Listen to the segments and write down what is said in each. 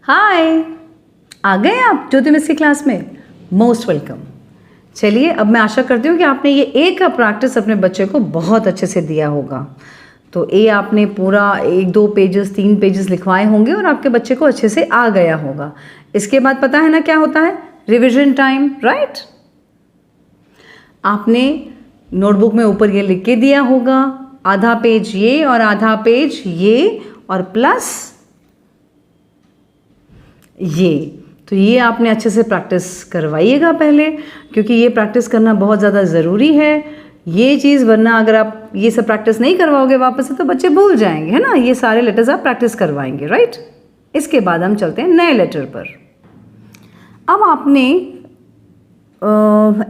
हाय, आ गए आप ज्योति मिस की क्लास में। Most welcome. चलिए, अब मैं आशा करती हूँ कि आपने ये ए का प्रैक्टिस अपने बच्चे को बहुत अच्छे से दिया होगा। तो ए आपने पूरा 1-2 पेजेस 3 पेजेस लिखवाए होंगे और आपके बच्चे को अच्छे से आ गया होगा। इसके बाद पता है ना क्या होता है, रिविजन टाइम, राइट। आपने नोटबुक में ऊपर ये लिख के दिया होगा, आधा पेज ये और आधा पेज ये और प्लस ये। तो ये आपने अच्छे से प्रैक्टिस करवाइएगा पहले, क्योंकि ये प्रैक्टिस करना बहुत ज़्यादा ज़रूरी है ये चीज़, वरना अगर आप ये सब प्रैक्टिस नहीं करवाओगे वापस से तो बच्चे भूल जाएंगे, है ना। ये सारे लेटर्स आप प्रैक्टिस करवाएंगे, राइट। इसके बाद हम चलते हैं नए लेटर पर। अब आपने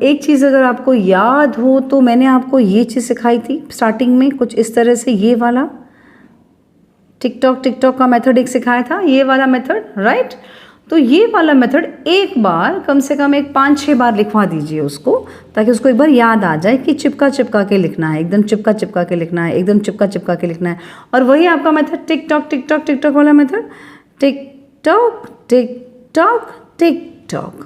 एक चीज़ अगर आपको याद हो तो मैंने आपको ये चीज़ सिखाई थी स्टार्टिंग में, कुछ इस तरह से, ये वाला टिक टॉक का मेथड एक सिखाया था, ये वाला मेथड, राइट। तो ये वाला मेथड एक बार कम से कम 5-6 बार लिखवा दीजिए उसको, ताकि उसको एक बार याद आ जाए कि चिपका चिपका के लिखना है, एकदम चिपका चिपका के लिखना है, एकदम चिपका चिपका के लिखना है। और वही आपका मेथड टिक टॉक वाला मेथड, टिक टॉक,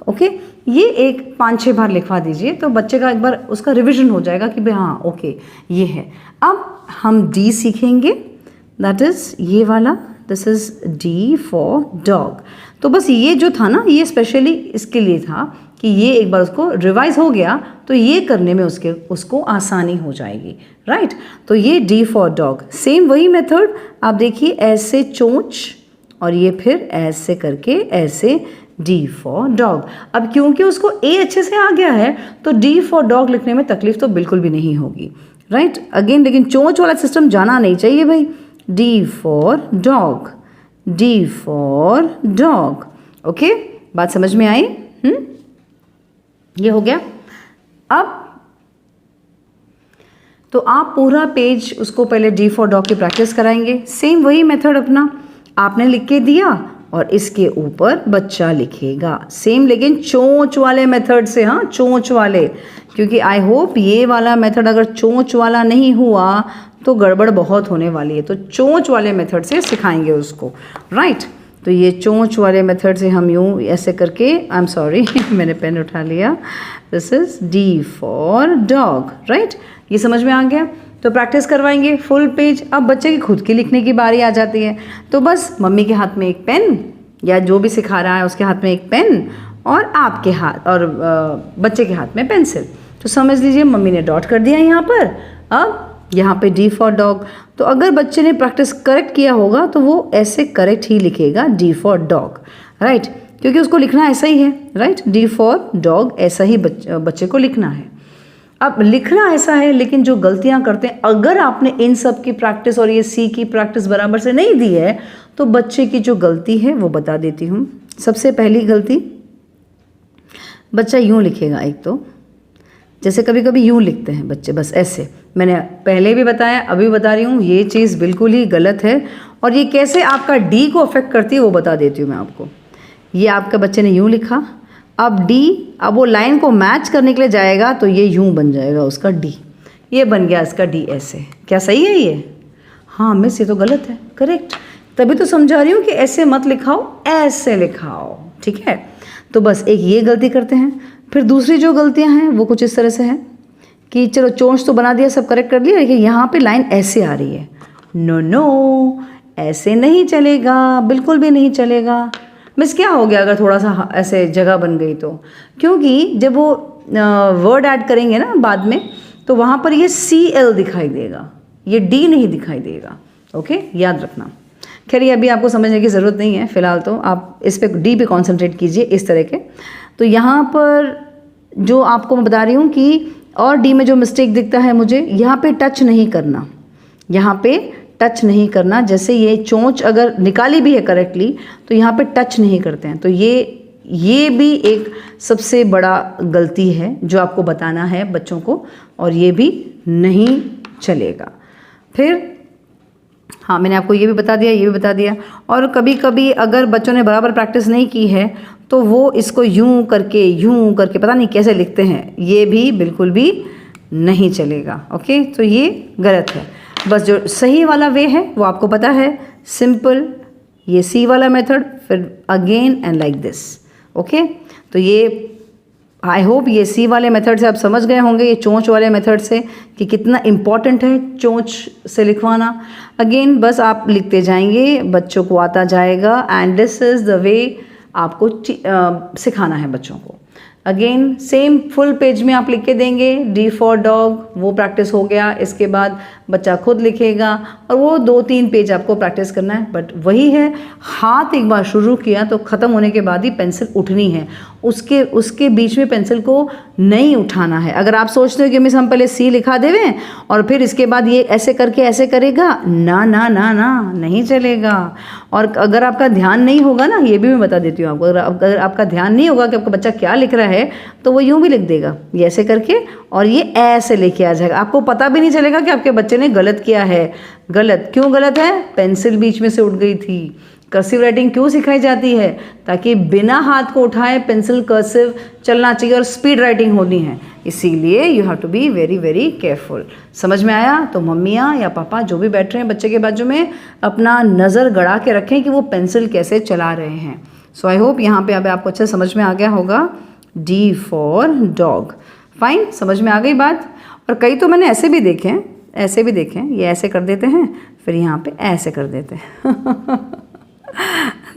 ओके। ये एक 5-6 बार लिखवा दीजिए तो बच्चे का एक बार उसका रिविजन हो जाएगा कि भाई हाँ ओके ये है। अब हम डी सीखेंगे, दैट इज़ ये वाला, this is D for dog. तो बस ये जो था ना, ये स्पेशली इसके लिए था कि ये एक बार उसको रिवाइज हो गया तो ये करने में उसको आसानी हो जाएगी, राइट। तो ये डी फॉर डॉग, सेम वही मेथड आप देखिए, ऐसे चोंच और ये फिर ऐसे करके ऐसे डी फॉर डॉग। अब क्योंकि उसको ए अच्छे से आ गया है तो डी फॉर डॉग लिखने में तकलीफ तो बिल्कुल भी नहीं होगी, राइट। अगेन लेकिन चोंच वाला सिस्टम जाना नहीं चाहिए भाई। D for dog, D for dog, okay. बात समझ में आई? ये हो गया। अब तो आप पूरा पेज उसको पहले डी फॉर डॉग की प्रैक्टिस कराएंगे, सेम वही मेथड अपना आपने लिख के दिया और इसके ऊपर बच्चा लिखेगा, सेम लेकिन चोंच वाले मेथड से, हाँ चोंच वाले, क्योंकि आई होप ये वाला मेथड अगर चोंच वाला नहीं हुआ तो गड़बड़ बहुत होने वाली है। तो चोंच वाले मेथड से सिखाएंगे उसको, राइट। तो ये चोंच वाले मेथड से हम यूँ ऐसे करके, आई एम सॉरी मैंने पेन उठा लिया, this is D for dog, right. ये समझ में आ गया। तो प्रैक्टिस करवाएंगे फुल पेज। अब बच्चे की खुद की लिखने की बारी आ जाती है, तो बस मम्मी के हाथ में एक पेन या जो भी सिखा रहा है उसके हाथ में एक पेन और आपके हाथ और बच्चे के हाथ में पेंसिल। तो समझ लीजिए मम्मी ने डॉट कर दिया यहाँ पर, अब यहाँ पे डी फॉर डॉग। तो अगर बच्चे ने प्रैक्टिस करेक्ट किया होगा तो वो ऐसे करेक्ट ही लिखेगा, डी फॉर डॉग, राइट, क्योंकि उसको लिखना ऐसा ही है, राइट। डी फॉर डॉग ऐसा ही बच्चे को लिखना है। अब लिखना ऐसा है, लेकिन जो गलतियाँ करते हैं, अगर आपने इन सब की प्रैक्टिस और ये सी की प्रैक्टिस बराबर से नहीं दी है तो बच्चे की जो गलती है वो बता देती हूँ। सबसे पहली गलती, बच्चा यूँ लिखेगा, एक तो जैसे कभी कभी यूँ लिखते हैं बच्चे, बस ऐसे। मैंने पहले भी बताया, अभी बता रही हूँ, ये चीज़ बिल्कुल ही गलत है और ये कैसे आपका डी को अफेक्ट करती है वो बता देती हूँ मैं आपको। ये आपके बच्चे ने यूँ लिखा, अब डी, अब वो लाइन को मैच करने के लिए जाएगा तो ये यूँ बन जाएगा उसका डी, ये बन गया इसका डी ऐसे। क्या सही है ये? हाँ मिस, ये तो गलत है, करेक्ट। तभी तो समझा रही हूँ कि ऐसे मत लिखाओ, ऐसे लिखाओ, ठीक है। तो बस एक ये गलती करते हैं। फिर दूसरी जो गलतियाँ हैं वो कुछ इस तरह से हैं कि चलो चोंच तो बना दिया, सब करेक्ट कर लिया, लेकिन यहाँ पे लाइन ऐसे आ रही है। नो, ऐसे नहीं चलेगा, बिल्कुल भी नहीं चलेगा। मिस क्या हो गया अगर थोड़ा सा ऐसे जगह बन गई तो? क्योंकि जब वो वर्ड ऐड करेंगे ना बाद में तो वहाँ पर ये CL दिखाई देगा, ये D नहीं दिखाई देगा, ओके, याद रखना। खैर ये अभी आपको समझने की ज़रूरत नहीं है, फिलहाल तो आप इस पे D पे कॉन्सेंट्रेट कीजिए इस तरह के। तो यहाँ पर जो आपको मैं बता रही हूँ कि और डी में जो मिस्टेक दिखता है मुझे, यहाँ पे टच नहीं करना, यहाँ पे टच नहीं करना। जैसे ये चोंच अगर निकाली भी है करेक्टली तो यहाँ पे टच नहीं करते हैं, तो ये भी एक सबसे बड़ा गलती है जो आपको बताना है बच्चों को, और ये भी नहीं चलेगा। फिर हाँ, मैंने आपको ये भी बता दिया, ये भी बता दिया। और कभी कभी अगर बच्चों ने बराबर प्रैक्टिस नहीं की है तो वो इसको यूं करके पता नहीं कैसे लिखते हैं, ये भी बिल्कुल भी नहीं चलेगा, ओके। तो ये गलत है। बस जो सही वाला वे है वो आपको पता है, सिंपल ये सी वाला मेथड, फिर again and like this. Okay, तो ये आई होप ये सी वाले मेथड से आप समझ गए होंगे, ये चोंच वाले मेथड से कि कितना इम्पॉर्टेंट है चोंच से लिखवाना। अगेन बस आप लिखते जाएंगे, बच्चों को आता जाएगा, and this is the way आपको सिखाना है बच्चों को। अगेन सेम फुल पेज में आप लिख के देंगे, डी फॉर डॉग, वो प्रैक्टिस हो गया। इसके बाद बच्चा खुद लिखेगा और वो 2-3 पेज आपको प्रैक्टिस करना है। बट वही है, हाथ एक बार शुरू किया तो ख़त्म होने के बाद ही पेंसिल उठनी है, उसके बीच में पेंसिल को नहीं उठाना है। अगर आप सोचते हो कि मिस हम पहले सी लिखा देवें और फिर इसके बाद ये ऐसे करके ऐसे करेगा, ना ना ना ना, नहीं चलेगा। और अगर आपका ध्यान नहीं होगा ना, ये भी मैं बता देती हूँ आपको, अगर आपका ध्यान नहीं होगा कि आपका बच्चा क्या लिख रहा है, तो वो यूँ भी लिख देगा, ये ऐसे करके और ये ऐसे लेके आ जाएगा। आपको पता भी नहीं चलेगा कि आपके बच्चे ने गलत किया है। गलत क्यों गलत है? पेंसिल बीच में से उठ गई थी। कर्सिव राइटिंग क्यों सिखाई जाती है? ताकि बिना हाथ को उठाए पेंसिल कर्सिव चलना चाहिए और स्पीड राइटिंग होनी है, इसीलिए you have to be very very careful. समझ में आया? तो मम्मियाँ या पापा जो भी बैठ रहे हैं बच्चे के बाजू में, अपना नज़र गड़ा के रखें कि वो पेंसिल कैसे चला रहे हैं। सो आई होप यहाँ पे अब आपको अच्छा समझ में आ गया होगा। डी फॉर डॉग, फाइन, समझ में आ गई बात। और कई तो मैंने ऐसे भी देखे हैं, ऐसे भी देखे हैं, ये ऐसे कर देते हैं, फिर यहाँ पे ऐसे कर देते हैं।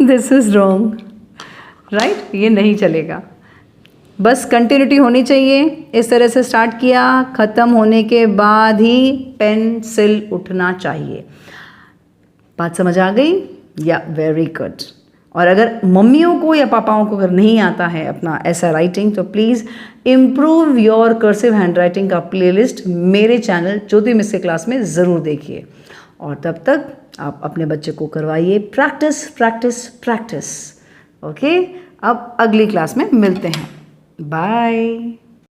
This is wrong, right? ये नहीं चलेगा। बस कंटिन्यूटी होनी चाहिए। इस तरह से स्टार्ट किया, ख़त्म होने के बाद ही पेंसिल उठना चाहिए। बात समझ आ गई? या वेरी गुड। और अगर मम्मियों को या पापाओं को अगर नहीं आता है अपना ऐसा राइटिंग, तो please improve your cursive hand writing का प्लेलिस्ट मेरे चैनल ज्योति मिस के क्लास में ज़रूर देखिए। और तब तक आप अपने बच्चे को करवाइए प्रैक्टिस प्रैक्टिस प्रैक्टिस। ओके, अब अगली क्लास में मिलते हैं। बाय।